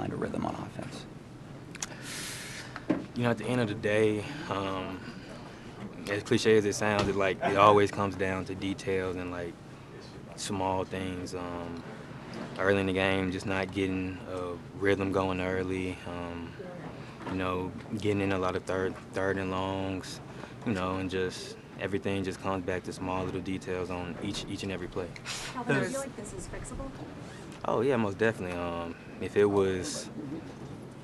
find a rhythm on offense? You know, at the end of the day, as cliche as it sounds, it always comes down to details and like small things. Early in the game, just not getting a rhythm going early. You know, getting in a lot of third and longs. You know, and just everything just comes back to small little details on each and every play. Calvin, do you feel like this is fixable? Oh yeah, most definitely. If it was,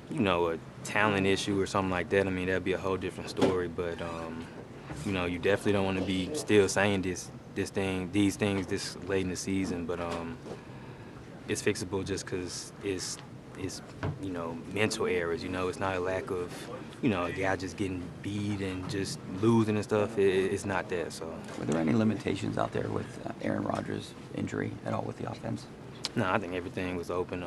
you know, a talent issue or something like that, I mean, that'd be a whole different story. But you know, you definitely don't want to be still saying these things this late in the season. But it's fixable just because it's you know, mental errors. You know, it's not a lack of, you know, a guy just getting beat and just losing and stuff. It's not that. So. Were there any limitations out there with Aaron Rodgers' injury at all with the offense? No, I think everything was open.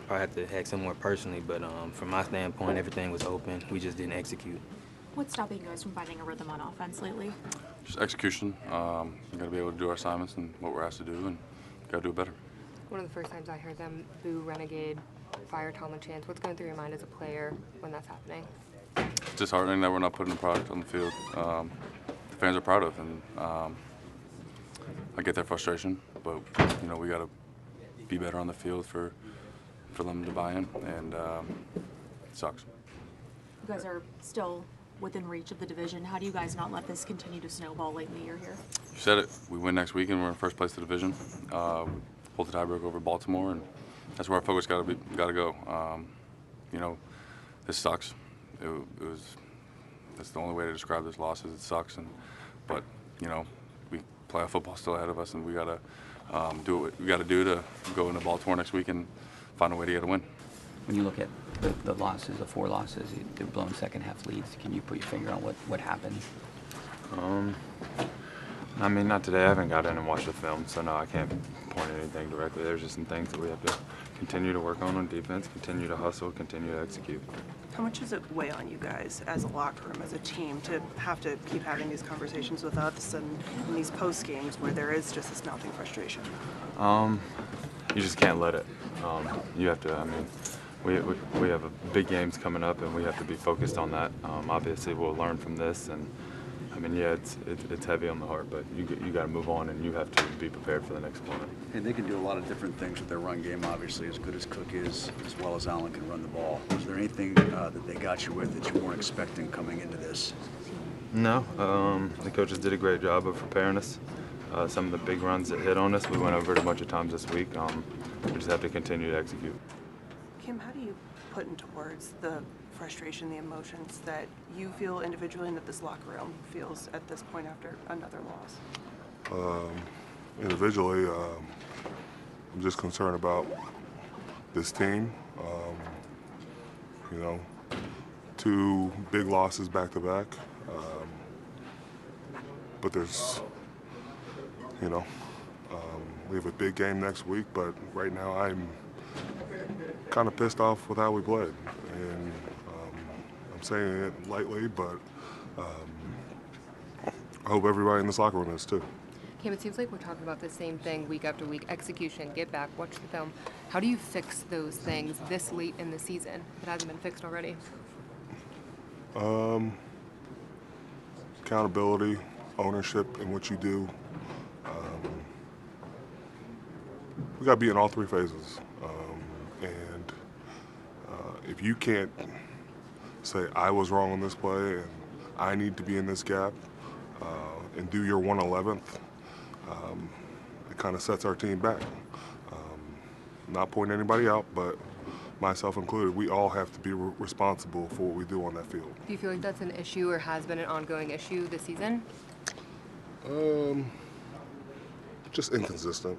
Probably have to ask him more personally, but from my standpoint, everything was open. We just didn't execute. What's stopping you guys from finding a rhythm on offense lately? Just execution. We got to be able to do our assignments and what we're asked to do, and got to do it better. One of the first times I heard them boo Renegade, fire Tomlin Chance. What's going through your mind as a player when that's happening? It's disheartening that we're not putting the product on the field the fans are proud of, and I get their frustration, but you know, we got to be better on the field for them to buy in, and it sucks. You guys are still within reach of the division. How do you guys not let this continue to snowball late in the year here? You said it. We win next week and we're in first place of the division. Hold the tiebreak over Baltimore, and that's where our focus got to go. You know, this sucks. That's the only way to describe this loss is it sucks. But you know, we playoff football still ahead of us, and we got to do what we got to do to go into Baltimore next week and find a way to get a win. When you look at the losses, the 4 losses, they're blown second half leads. Can you put your finger on what happened? I mean, not today. I haven't got in and watched the film, so no, I can't point at anything directly. There's just some things that we have to continue to work on defense, continue to hustle, continue to execute. How much does it weigh on you guys as a locker room, as a team, to have to keep having these conversations with us and in these post games where there is just this mounting frustration? You just can't let it. You have to. I mean, we have big games coming up, and we have to be focused on that. Obviously, we'll learn from this, and I mean, yeah, it's heavy on the heart, but you got to move on, and you have to be prepared for the next opponent. And they can do a lot of different things with their run game, obviously, as good as Cook is, as well as Allen can run the ball. Was there anything that they got you with that you weren't expecting coming into this? No, the coaches did a great job of preparing us. Some of the big runs that hit on us, we went over it a bunch of times this week. We just have to continue to execute. Kim, how do you put into words the frustration, the emotions that you feel individually and that this locker room feels at this point after another loss? Individually, I'm just concerned about this team. You know, 2 big losses back to back. But there's, you know, we have a big game next week, but right now I'm kind of pissed off with how we played. And I'm saying it lightly, but I hope everybody in this locker room is too. Kim, it seems like we're talking about the same thing week after week. Execution, get back, watch the film. How do you fix those things this late in the season if it hasn't been fixed already? Accountability, ownership in what you do. We got to be in all 3 phases. And if you can't say, I was wrong on this play and I need to be in this gap and do your 1/11th, it kind of sets our team back. Not pointing anybody out, but myself included, we all have to be responsible for what we do on that field. Do you feel like that's an issue or has been an ongoing issue this season? Just inconsistent.